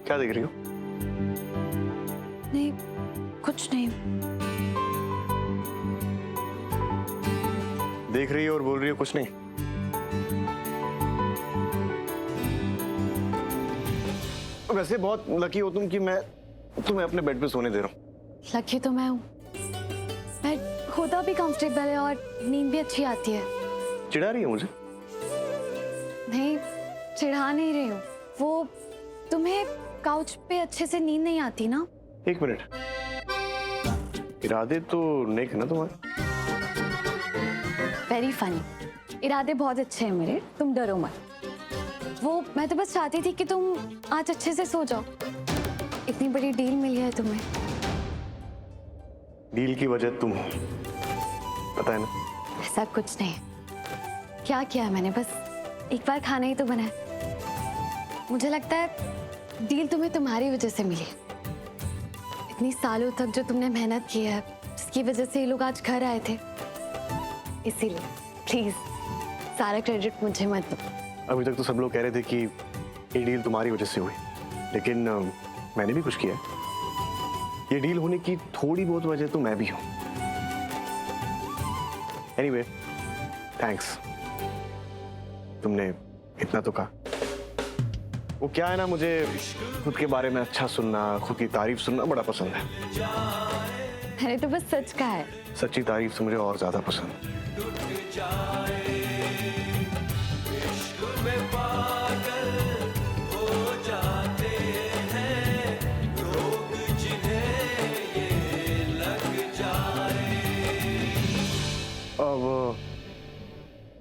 क्या देख रही हो? नहीं, कुछ नहीं। देख रही हो और बोल रही हो कुछ नहीं? वैसे बहुत लकी हो तुम कि मैं तुम्हें अपने बेड पे सोने दे रहा हूँ। लकी तो मैं हूँ। बेड होता भी कंफर्टेबल है और नींद भी अच्छी आती है। चिढ़ा रही है मुझे? नहीं, चिढ़ा नहीं रही हूँ। वो तुम्हें काउच पे अच्छे से नींद नहीं आती ना? एक मिनट, इरादे तो नेक है ना तुम्हारे? Very funny. इरादे बहुत अच्छे हैं मेरे, तुम डरो मत। वो मैं तो बस चाहती थी कि तुम आज अच्छे से सो जाओ। इतनी बड़ी डील मिली है तुम्हें। डील की वजह तुम हो, पता है ना? ऐसा कुछ नहीं। क्या किया है मैंने? बस एक बार खाना ही तो बनाया। मुझे लगता है डील तुम्हें तुम्हारी वजह से मिली। इतनी सालों तक जो तुमने मेहनत की है, जिसकी वजह से ये लोग आज घर आए थे, इसीलिए प्लीज सारा क्रेडिट मुझे मत दो। अभी तक तो सब लोग कह रहे थे कि ये डील तुम्हारी वजह से हुई, लेकिन मैंने भी कुछ किया है। ये डील होने की थोड़ी बहुत वजह तो मैं भी हूं। एनीवे, थैंक्स, तुमने इतना तो कहा। वो क्या है ना, मुझे खुद के बारे में अच्छा सुनना, खुद की तारीफ सुनना बड़ा पसंद है। मैंने तो बस सच कहा है। सच्ची तारीफ से मुझे और ज्यादा पसंद है।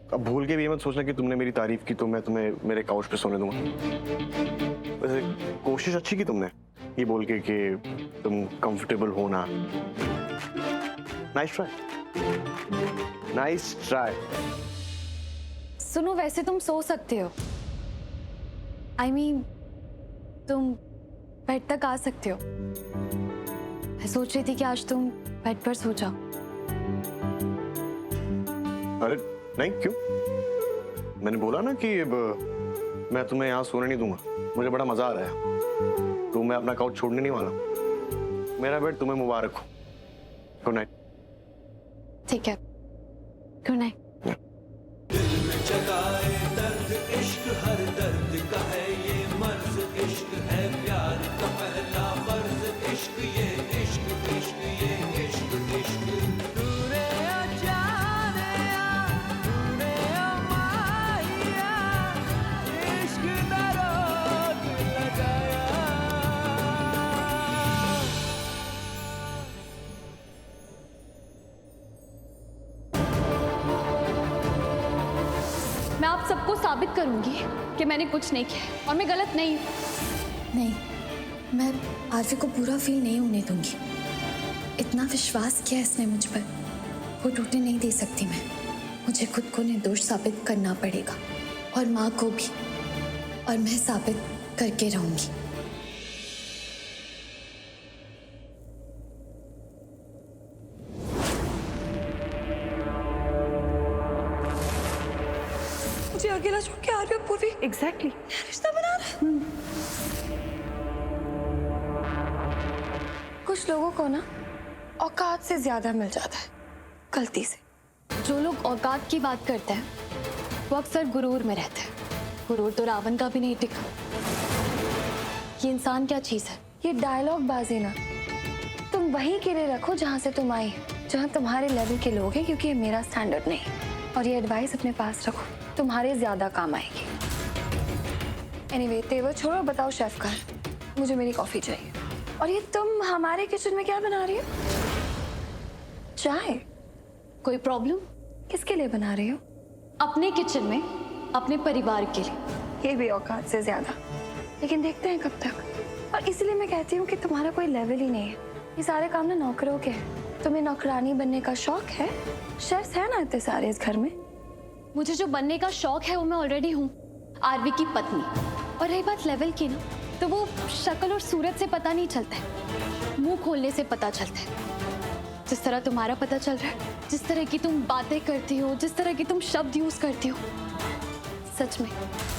अब भूल के भी ये मत सोचना कि तुमने मेरी तारीफ की तो मैं तुम्हें मेरे काउच पे सोने दूंगा। वैसे कोशिश अच्छी की तुमने, ये बोल के कि तुम कंफर्टेबल हो ना। Nice try, nice try. सुनो, वैसे तुम सो सकते हो। I mean, तुम बेड तक आ सकते हो। मैं सोच रही थी कि आज तुम बेड पर सो जाओ। अरे नहीं, क्यों? मैंने बोला ना कि मैं तुम्हें यहाँ सोने नहीं दूंगा। मुझे बड़ा मजा आ रहा है, तो मैं अपना काउच छोड़ने नहीं वाला। मेरा बेड तुम्हें मुबारक हो। Good night. ठीक है, गुड नाइट। दिल में जगाए दर्द इश्क, हर दर्द का है ये मर्ज। इश्क है प्यार का पहला फर्ज। इश्क ये इश्क, इश्क ये इश्क, इश्क। तूने जाने तूने माया, इश्क का रोग लगाया। मैं आप सबको साबित करूंगी कि मैंने कुछ नहीं किया और मैं गलत नहीं हूँ। नहीं, मैं आरवी को बुरा फील नहीं होने दूंगी। इतना विश्वास किया इसने मुझ पर, वो टूटने नहीं दे सकती मैं। मुझे खुद को निर्दोष साबित करना पड़ेगा और माँ को भी, और मैं साबित करके रहूंगी। मुझे अकेला छोड़ के आ रही हो पूर्वी? एग्जैक्टली। रिश्ता बना रहा है। कुछ लोगों को ना औकात से ज्यादा मिल जाता है, गलती से। जो लोग औकात की बात करते हैं वो अक्सर गुरूर में रहते हैं। गुरूर तो रावण का भी नहीं टिका। ये इंसान क्या चीज है? ये डायलॉग बाजी ना तुम वहीं के लिए रखो जहां से तुम आई, जहां तुम्हारे लेवल के लोग हैं, क्योंकि ये मेरा स्टैंडर्ड नहीं। और ये एडवाइस अपने पास रखो, तुम्हारे ज्यादा काम आएगी। एनीवे, तेवर छोड़ो, बताओ शेफ का, मुझे मेरी कॉफी चाहिए। और ये तुम हमारे किचन में क्या बना रही हो? चाय? कोई प्रॉब्लम? किसके लिए बना रही हो? अपने किचन में, अपने परिवार के लिए। ये भी औकात से ज्यादा, लेकिन देखते हैं कब तक। और इसलिए मैं कहती हूँ कि तुम्हारा कोई लेवल ही नहीं है। ये सारे काम ना नौकरों के हैं। तुम्हें नौकरानी बनने का शौक है? शेफ्स है ना इतने सारे इस घर में। मुझे जो बनने का शौक है वो मैं ऑलरेडी हूँ, आरवी की पत्नी। और रही बात लेवल की ना, तो वो शक्ल और सूरत से पता नहीं चलता है, मुंह खोलने से पता चलता है। जिस तरह तुम्हारा पता चल रहा है, जिस तरह की तुम बातें करती हो, जिस तरह की तुम शब्द यूज करती हो, सच में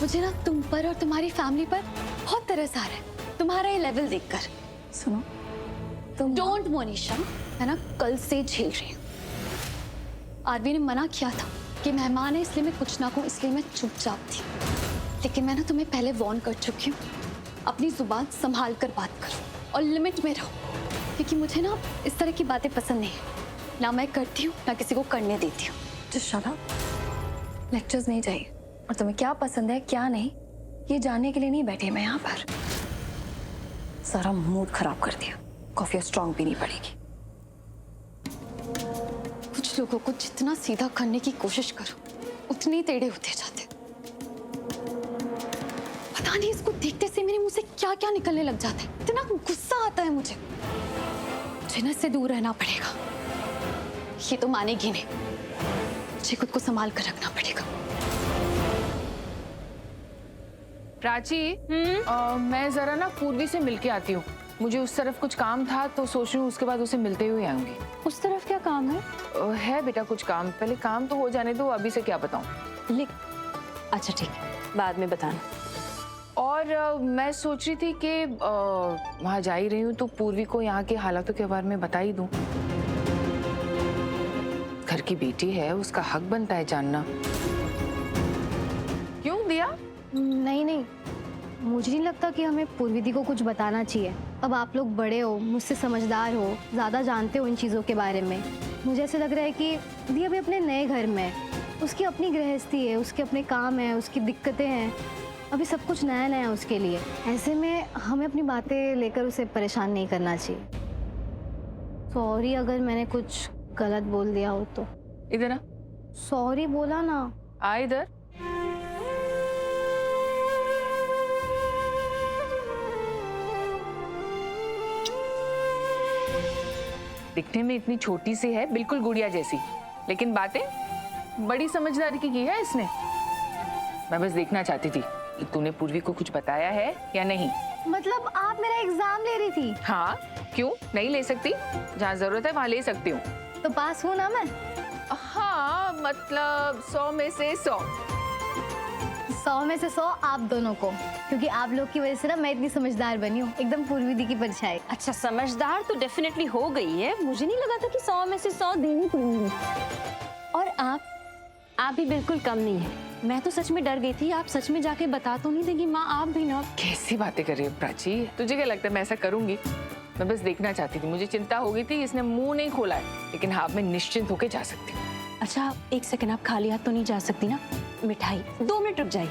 मुझे ना तुम पर और तुम्हारी फैमिली पर बहुत तरस आ रहा है। तुम्हारा ये लेवल देखकर। सुनो, तुम डोंट मोनिशा, मैं ना कल से झेल रही हूँ। आरवी ने मना किया था कि मेहमान है इसलिए मैं कुछ ना कहूँ, इसलिए मैं चुपचाप थी। लेकिन मैं ना तुम्हें पहले वार्न कर चुकी हूँ, अपनी जुबान संभाल कर बात करो और लिमिट में रहो, क्योंकि मुझे ना इस तरह की बातें पसंद नहीं है। ना मैं करती हूँ ना किसी को करने देती हूँ। जो शट अप, लेक्चर्स नहीं चाहिए। और तुम्हें क्या पसंद है क्या नहीं ये जानने के लिए नहीं बैठी मैं यहाँ पर। सारा मूड खराब कर दिया, कॉफी स्ट्रांग पीनी पड़ेगी। कुछ लोगों को जितना सीधा करने की कोशिश करो उतने ही टेढ़े होते जाते। पता नहीं इसको देखते से मेरे मुंह से क्या क्या निकलने लग जाता है। इतना गुस्सा आता है मुझे ना इससे दूर रहना पड़ेगा। ये तो मानेगी नहीं, मुझे खुद को संभाल कर रखना पड़ेगा। प्राची, मैं जरा ना पूर्वी से मिलके आती हूँ। मुझे उस तरफ कुछ काम था तो सोच रही हूँ उसके बाद उसे मिलते हुए आऊंगी। उस तरफ क्या काम है? है बेटा कुछ काम, पहले काम तो हो जाने दो, अभी से क्या बताऊँ। लिख। अच्छा ठीक है, बाद में बताना। और मैं सोच रही थी कि वहाँ जा ही रही हूँ तो पूर्वी को यहाँ के हालातों के बारे में बता ही दूँ। घर की बेटी है, उसका हक बनता है जानना। क्यों दिया? नहीं नहीं, मुझे नहीं लगता कि हमें पूर्वी दी को कुछ बताना चाहिए। अब आप लोग बड़े हो, मुझसे समझदार हो, ज़्यादा जानते हो इन चीज़ों के बारे में। मुझे ऐसे लग रहा है कि दी अभी अपने नए घर में है, उसकी अपनी गृहस्थी है, उसके अपने काम है, उसकी दिक्कतें हैं, अभी सब कुछ नया नया है उसके लिए। ऐसे में हमें अपनी बातें लेकर उसे परेशान नहीं करना चाहिए। सॉरी अगर मैंने कुछ गलत बोल दिया हो तो। इधर आ। सॉरी बोला ना। आ इधर। दिखने में इतनी छोटी सी है, बिल्कुल गुड़िया जैसी, लेकिन बातें बड़ी समझदारी की है इसने। मैं बस देखना चाहती थी कि तूने पूर्वी को कुछ बताया है या नहीं। मतलब आप मेरा एग्जाम ले रही थी? हाँ, क्यों नहीं ले सकती? जहाँ जरूरत है वहाँ ले सकती हूँ। तो पास हूँ ना मैं? हाँ, मतलब 100 में से 100। 100 में से 100 आप दोनों को, क्योंकि आप लोग की वजह से ना मैं इतनी समझदार बनी हूँ, एकदम पूर्वी दी की परछाई। अच्छा, समझदार तो डेफिनेटली हो गई है। मुझे नहीं लगा था कि 100 में से 100 देनी पड़ेगी। और आप भी बिल्कुल कम नहीं है। मैं तो सच में डर गई थी, आप सच में जाके बता तो नहीं देंगी माँ? आप भी ना। कैसी बातें कर रही है प्राची? तुझे क्या लगता है मैं ऐसा करूंगी? मैं बस देखना चाहती थी, मुझे चिंता हो गई थी, इसने मुंह नहीं खोला है, लेकिन हाँ मैं निश्चिंत होके जा सकती हूँ। अच्छा, एक सेकंड, आप खाली हाथ तो नहीं जा सकती ना? मिठाई 2 मिनट रुक जाइए।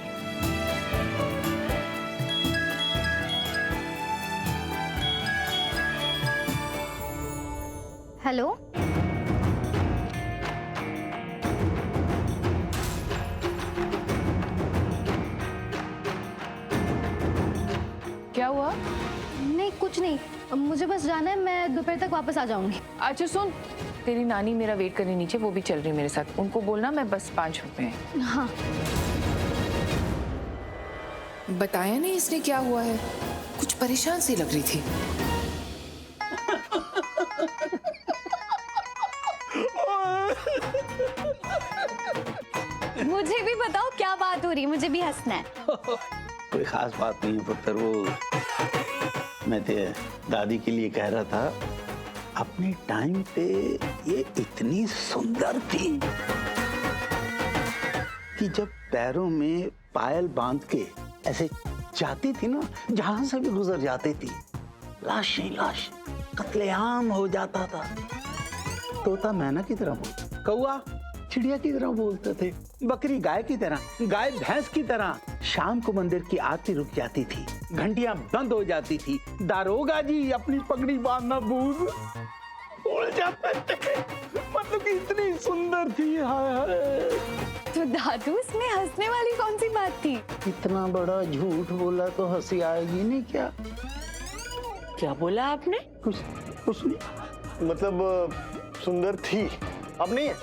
हेलो, क्या हुआ? नहीं कुछ नहीं, मुझे बस जाना है, मैं दोपहर तक वापस आ जाऊंगी। अच्छा सुन, तेरी नानी मेरा वेट कर रही नीचे, वो भी चल रही मेरे साथ। उनको बोलना मैं बस 5 मिनट में। हाँ। बताया नहीं इसने क्या हुआ है? कुछ परेशान सी लग रही थी। मुझे भी बताओ क्या बात हो रही है, मुझे भी हंसना है। कोई खास बात नहीं पुत्र, वो मैं ते दादी के लिए कह रहा था, अपने टाइम पे ये इतनी सुंदर थी कि जब पैरों में पायल बांध के ऐसे जाती थी ना, जहां से भी गुजर जाती थी, लाश ही लाश, कत्लेआम हो जाता था। तोता मैना की तरह बोलता, कौआ चिड़िया की तरह बोलते थे, बकरी गाय की तरह, गाय भैंस की तरह। शाम को मंदिर की आरती रुक जाती थी, घंटियां बंद हो जाती थी, दारोगा जी अपनी पगड़ी बांधना भूल जाते थे। मतलब कि इतनी सुंदर थी। हाय हाय। तो दादू, इसमें हंसने वाली कौन सी बात थी? इतना बड़ा झूठ बोला तो हंसी आएगी नहीं क्या? क्या बोला आपने? कुछ नहीं। मतलब सुंदर थी, अब नहीं है?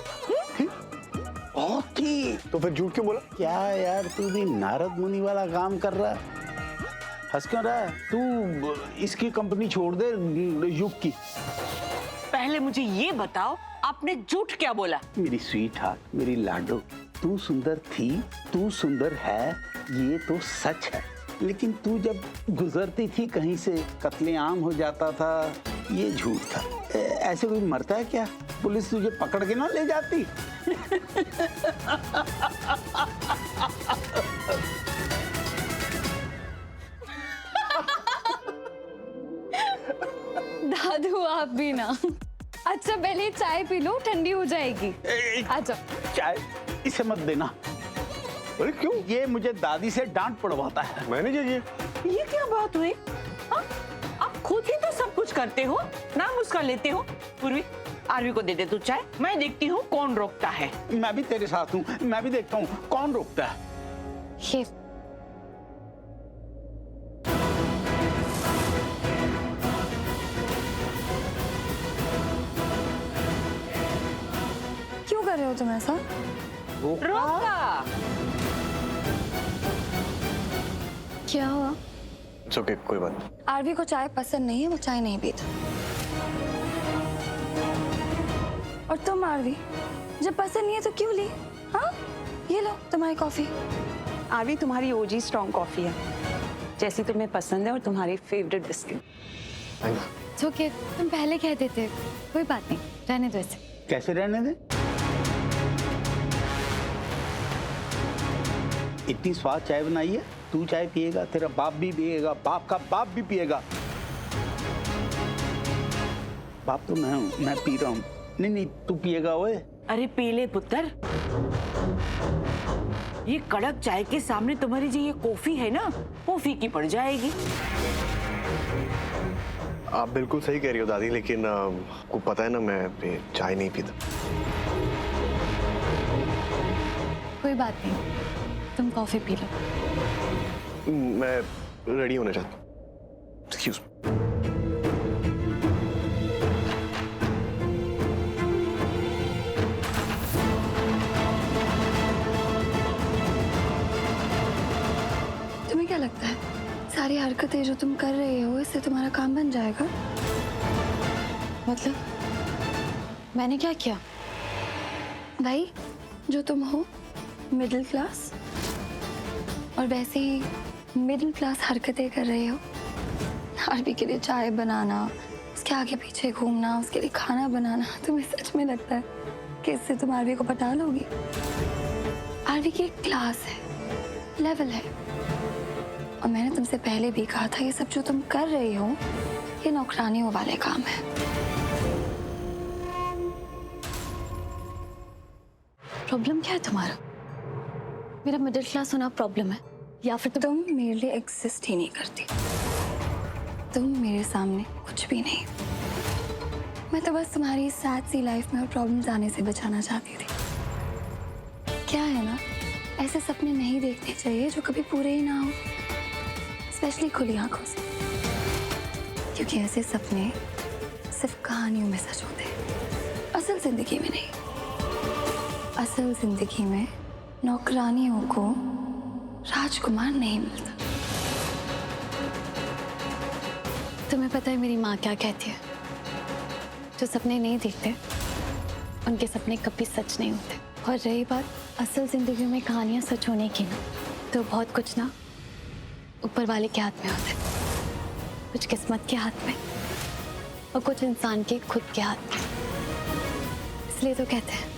बहुत थी। तो फिर झूठ क्यों बोला? क्या यार, तू भी नारद मुनि वाला काम कर रहा है? हंस क्यों रहा है? तू इसकी कंपनी छोड़ दे, युग की। पहले मुझे ये बताओ, आपने झूठ क्या बोला? मेरी स्वीट हार्ट, मेरी लाडो, तू सुंदर थी, तू सुंदर है, ये तो सच है। लेकिन तू जब गुजरती थी कहीं से कत्लेआम हो जाता था, ये झूठ था। ऐसे कोई मरता है क्या? पुलिस तुझे पकड़ के ना ले जाती? दादू आप भी ना। अच्छा पहले चाय पी लो, ठंडी हो जाएगी। अच्छा चाय इसे मत देना। अरे क्यों? ये मुझे दादी से डांट पड़वाता है। मैंने क्या किया? ये क्या बात हुई? हाँ? आप खुद ही तो सब कुछ करते हो, नाम उसका लेते हो। पूर्वी, आरवी को दे दे तू चाय, मैं देखती हूँ कौन रोकता है। मैं भी तेरे साथ हूँ, मैं भी देखता हूँ कौन रोकता है। ये क्यों कर रहे हो तुम ऐसा? रोका। क्या हुआ? इट्स ओके, कोई बात नहीं। आरवी को चाय पसंद नहीं है, वो चाय नहीं पीता। और तुम आरवी, जब पसंद नहीं है तो क्यों ली? हाँ, ये लो तुम्हारी कॉफी। आरवी तुम्हारी ओजी स्ट्रॉन्ग कॉफी है, जैसी तुम्हें पसंद है, और तुम्हारी फेवरेट बिस्किट। थैंक्स। ओके, तुम पहले कहते थे। कोई बात नहीं, रहने दो इसे। कैसे रहने दे? इतनी स्वाद चाय बनाई है, तू चाय पिएगा, तेरा बाप भी पिएगा, बाप का बाप भी पिएगा। बाप तो मैं हूँ, मैं पी रहा हूँ। नहीं नहीं, तू पिएगा ओए। अरे पी ले पुत्र, ये कड़क चाय के सामने तुम्हारी जो ये कॉफी है ना, वो फीकी पड़ जाएगी। आप बिल्कुल सही कह रही हो दादी, लेकिन आपको पता है ना मैं चाय नहीं पीता। कोई बात नहीं, तुम कॉफी पी लो। मैं रेडी होने चाहता हूँ। Excuse me. तुम्हें क्या लगता है सारी हरकतें जो तुम कर रहे हो इससे तुम्हारा काम बन जाएगा? मतलब मैंने क्या किया? भाई, जो तुम हो मिडिल क्लास, और वैसे ही मिडिल क्लास हरकतें कर रहे हो। आरवी के लिए चाय बनाना, उसके आगे पीछे घूमना, उसके लिए खाना बनाना। तुम्हें सच में लगता है कि इससे तुम आरवी को पटा लोगी? आरवी की एक क्लास है, लेवल है। और मैंने तुमसे पहले भी कहा था, ये सब जो तुम कर रही हो ये नौकरानियों वाले काम है। प्रॉब्लम क्या है तुम्हारा? मेरा मिडिल क्लास होना प्रॉब्लम है, या फिर तुम मेरे लिए एग्जिस्ट ही नहीं करती। तुम मेरे सामने कुछ भी नहीं। मैं तो बस तुम्हारी सैड सी लाइफ में और प्रॉब्लम्स आने से बचाना चाहती थी। क्या है ना, ऐसे सपने नहीं देखने चाहिए जो कभी पूरे ही ना हो, स्पेशली खुली आंखों से, क्योंकि ऐसे सपने सिर्फ कहानियों में सच होते हैं, असल जिंदगी में नहीं। असल जिंदगी में नौकरानियों को राजकुमार नहीं मिलता। तुम्हें पता है मेरी माँ क्या कहती है? जो सपने नहीं देखते उनके सपने कभी सच नहीं होते। और रही बात असल जिंदगी में कहानियां सच होने की ना, तो बहुत कुछ ना ऊपर वाले के हाथ में होता है, कुछ किस्मत के हाथ में और कुछ इंसान के खुद के हाथ में। इसलिए तो कहते हैं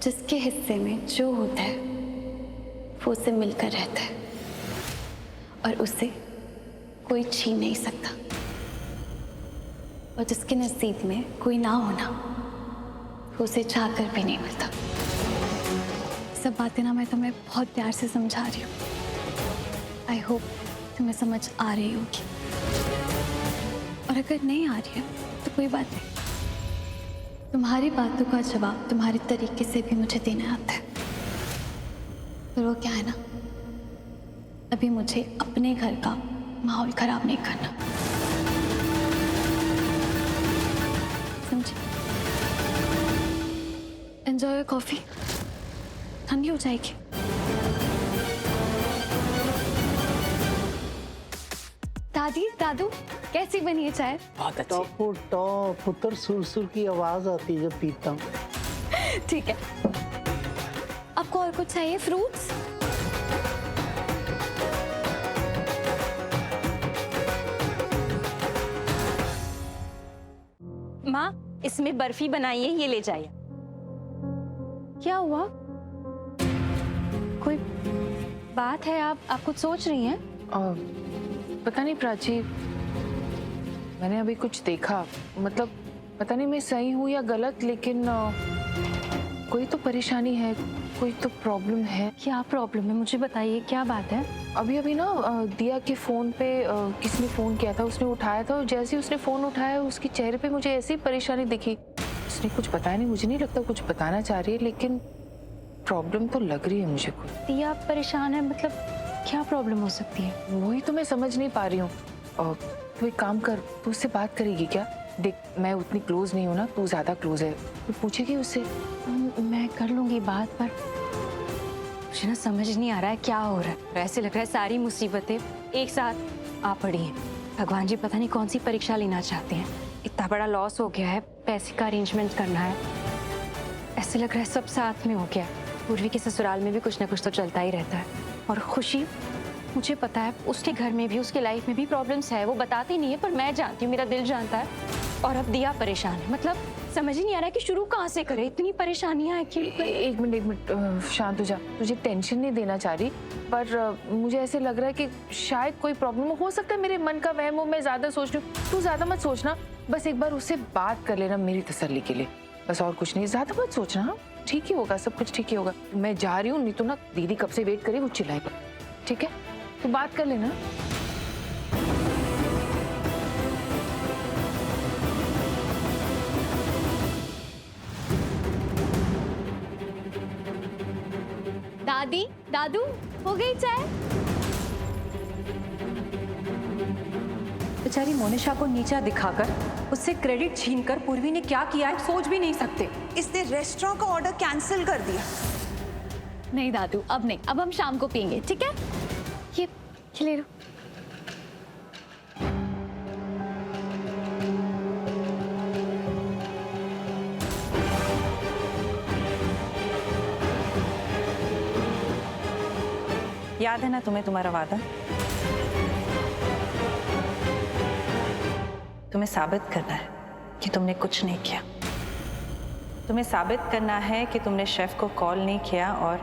जिसके हिस्से में जो होता है वो उससे मिलकर रहता है और उसे कोई छीन नहीं सकता, और जिसके नसीब में कोई ना होना वो उसे चाहकर भी नहीं मिलता। सब बातें ना मैं तुम्हें बहुत प्यार से समझा रही हूँ। आई होप तुम्हें समझ आ रही होगी, और अगर नहीं आ रही है तो कोई बात नहीं, तुम्हारी बातों का जवाब तुम्हारे तरीके से भी मुझे देना आता है। पर वो क्या है ना, अभी मुझे अपने घर का माहौल खराब नहीं करना, समझे? एंजॉय कॉफी, ठंडी हो जाएगी। दादी, दादू, कैसी बनी है चाय? बहुत अच्छी। टॉप टॉप पुत्र सुर की आवाज आती है जब पीता हूँ। ठीक है, आपको और कुछ चाहिए? फ्रूट्स? माँ इसमें बर्फी बनाई है, ये ले जाइए। क्या हुआ? कोई बात है? आप कुछ सोच रही हैं? पता नहीं प्राची, मैंने अभी कुछ देखा, मतलब पता नहीं मैं सही हूँ या गलत, लेकिन कोई तो परेशानी है, कोई तो प्रॉब्लम है। क्या प्रॉब्लम है? मुझे बताइए, क्या बात है? अभी ना दिया के फोन पे किसने फोन किया था, उसने उठाया था, और जैसे ही उसने फोन उठाया उसके चेहरे पे मुझे ऐसी परेशानी दिखी। उसने कुछ बताया नहीं, मुझे नहीं लगता कुछ बताना चाह रही है, लेकिन प्रॉब्लम तो लग रही है मुझे कुछ। दिया आप परेशान है, मतलब क्या प्रॉब्लम हो सकती है? वही तो मैं समझ नहीं पा रही हूँ। तू एक काम कर, तू उससे बात करेगी क्या? देख मैं उतनी क्लोज नहीं हूँ ना, तू ज्यादा क्लोज है, तू पूछेगी उससे। मैं कर लूंगी बात, पर मुझे ना समझ नहीं आ रहा है क्या हो रहा है। ऐसे लग रहा है सारी मुसीबतें एक साथ आ पड़ी हैं। भगवान जी पता नहीं कौन सी परीक्षा लेना चाहते हैं। इतना बड़ा लॉस हो गया है, पैसे का अरेंजमेंट करना है, ऐसे लग रहा है सब साथ में हो गया। पूर्वी के ससुराल में भी कुछ ना कुछ तो चलता ही रहता है। और खुशी, मुझे पता है उसके घर में भी, उसके लाइफ में भी प्रॉब्लम्स है, वो बताती नहीं है, पर मैं जानती हूँ, मेरा दिल जानता है। और अब दिया परेशान है, मतलब समझ ही नहीं आ रहा है कि शुरू कहाँ से करे, इतनी परेशानियां हैं कि। एक मिनट शांत हो जा, तुझे टेंशन नहीं देना चाह रही, पर मुझे ऐसे लग रहा है कि शायद कोई प्रॉब्लम हो सकता है। मेरे मन का वहम हो, मैं ज्यादा सोच रही हूँ। तू ज्यादा मत सोचना, बस एक बार उससे बात कर लेना मेरी तसल्ली के लिए, बस और कुछ नहीं। ज्यादा मत सोचना, हाँ ठीक ही होगा, सब कुछ ठीक ही होगा। मैं जा रही हूँ, नहीं तो ना दीदी कब से वेट करे, वो चिल्लाएगी। ठीक है, तू बात कर लेना। दादी, दादू, हो गई चाय? बेचारी मोनिशा को नीचा दिखाकर उससे क्रेडिट छीनकर पूर्वी ने क्या किया है सोच भी नहीं सकते। इसने रेस्टोरेंट का ऑर्डर कैंसिल कर दिया। नहीं दादू, अब नहीं, अब हम शाम को पियेंगे, ठीक है? ये ले लो। याद है ना तुम्हें तुम्हारा वादा? तुम्हें साबित करना है कि तुमने कुछ नहीं किया। तुम्हें साबित करना है कि तुमने शेफ को कॉल नहीं किया और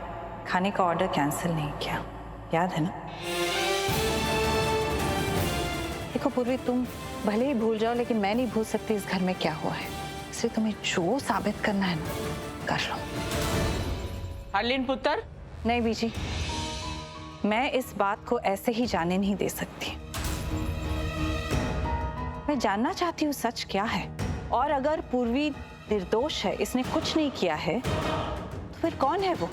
खाने का ऑर्डर कैंसिल नहीं किया। याद है ना? देखो पूर्वी, तुम भले ही भूल जाओ, लेकिन मैं नहीं भूल सकती इस घर में क्या हुआ है। इसलिए तुम्हें जो साबित करना है ना, कर लो। हरलीन पुत्र, नहीं बीजी, मैं इस बात को ऐसे ही जाने नहीं दे सकती। मैं जानना चाहती हूँ सच क्या है, और अगर पूर्वी निर्दोष है, इसने कुछ नहीं किया है, तो फिर कौन है वो?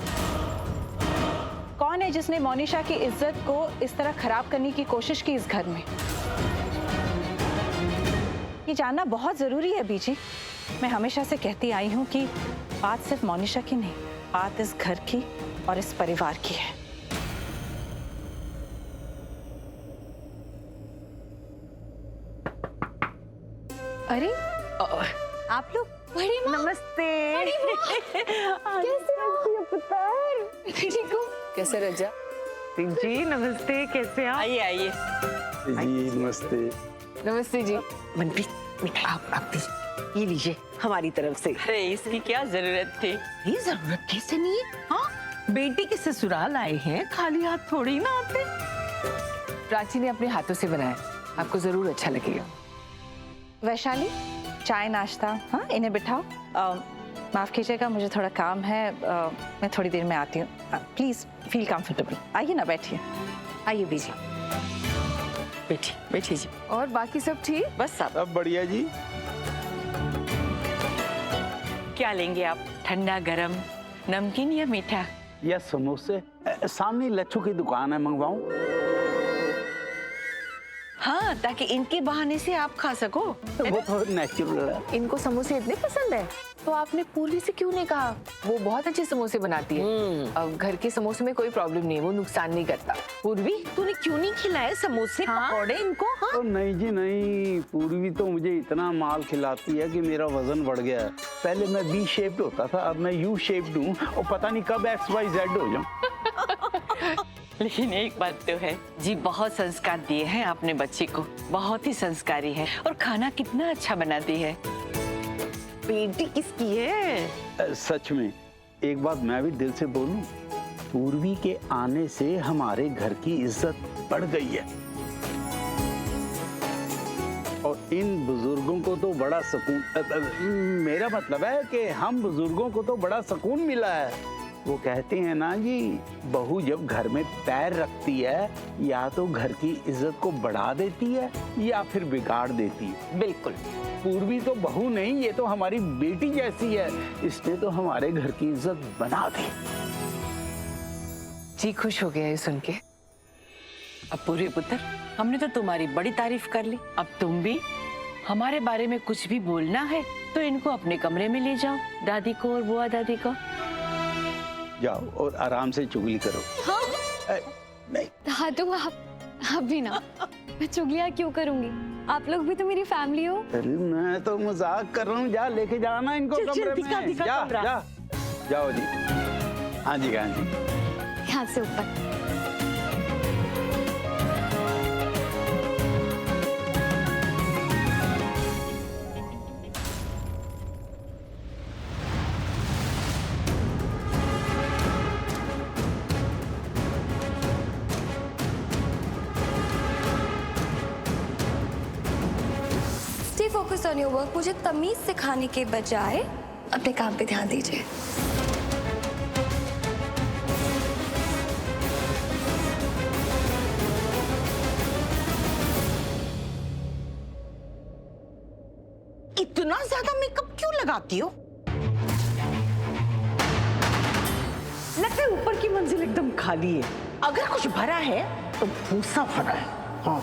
कौन है जिसने मोनिशा की इज्जत को इस तरह खराब करने की कोशिश की इस घर में? ये जानना बहुत जरूरी है बीजी। मैं हमेशा से कहती आई हूँ कि बात सिर्फ मोनिशा की नहीं, बात इस घर की और इस परिवार की है। अरे आप लोग, बड़ी माँ, नमस्ते। कैसे रजा? जी नमस्ते, कैसे हैं? आइए आइए। जी नमस्ते। नमस्ते जी। मनप्रीत, मिठाई आप ये लीजिए हमारी तरफ से। अरे इसकी क्या जरूरत थी? ये जरूरत कैसे नहीं है? हाँ, बेटी के ससुराल आए हैं, खाली हाथ थोड़ी ना आते। प्राची ने अपने हाथों से बनाया, आपको जरूर अच्छा लगेगा। वैशाली, चाय नाश्ता, हाँ इन्हें बिठाओ। माफ कीजिएगा, मुझे थोड़ा काम है, मैं थोड़ी देर में आती हूँ। Please feel comfortable. आइए ना, बैठिए। आइए बीजी, बैठिए बैठिए जी। और बाकी सब ठीक? बस सब बढ़िया जी। क्या लेंगे आप? ठंडा, गरम, नमकीन या मीठा? या समोसे? सामने लच्छू की दुकान है, मंगवाऊं? हाँ, ताकि इनके बहाने से आप खा सको। वो तो नेचुरल है। इनको समोसे इतने पसंद है, तो आपने पूर्वी से क्यों नहीं कहा? वो बहुत अच्छे समोसे बनाती है। अब घर के समोसे में कोई प्रॉब्लम नहीं है, वो नुकसान नहीं करता। पूर्वी, तूने क्यों नहीं खिलाए समोसे पकौड़े इनको? हाँ? तो नहीं जी नहीं, पूर्वी तो मुझे इतना माल खिलाती है कि मेरा वजन बढ़ गया है। पहले मैं बी शेप्ड होता था, अब मैं यू शेप्ड हूँ, और पता नहीं कब XYZ हो जाऊँ। लेकिन एक बात तो है जी, बहुत संस्कार दिए हैं आपने बच्ची को, बहुत ही संस्कारी है, और खाना कितना अच्छा बनाती है। बेटी किसकी है? सच में एक बात मैं भी दिल से बोलूं, पूर्वी के आने से हमारे घर की इज्जत बढ़ गई है और इन बुजुर्गों को तो बड़ा सुकून, मेरा मतलब है कि हम बुजुर्गों को तो बड़ा सुकून मिला है। वो कहते हैं ना जी, बहू जब घर में पैर रखती है या तो घर की इज्जत को बढ़ा देती है या फिर बिगाड़ देती है। बिल्कुल। पूर्वी तो बहू नहीं, ये तो हमारी बेटी जैसी है, इसने तो हमारे घर की इज्जत बना दी। जी खुश हो गया है सुन के। अब पूर्वी पुत्र, हमने तो तुम्हारी बड़ी तारीफ कर ली, अब तुम भी हमारे बारे में कुछ भी बोलना है तो इनको अपने कमरे में ले जाओ, दादी को और बुआ दादी को। जाओ और आराम से चुगली करो। हाँ? नहीं दादू आप भी ना, मैं चुगलियाँ क्यों करूंगी? आप लोग भी तो मेरी फैमिली हो। अरे मैं तो मजाक कर रहा हूँ, जा लेके जाना इनको कमरे में। दिखा जा, कमरा। जा, जाओ जी। हाँ जी, हाँ जी। यहाँ से ऊपर। Stay focused on your work. मुझे तमीज सिखाने के बजाय अपने काम पे ध्यान दीजिए। इतना ज्यादा मेकअप क्यों लगाती हो? लगता है ऊपर की मंजिल एकदम खाली है, अगर कुछ भरा है तो भूसा भरा है। हाँ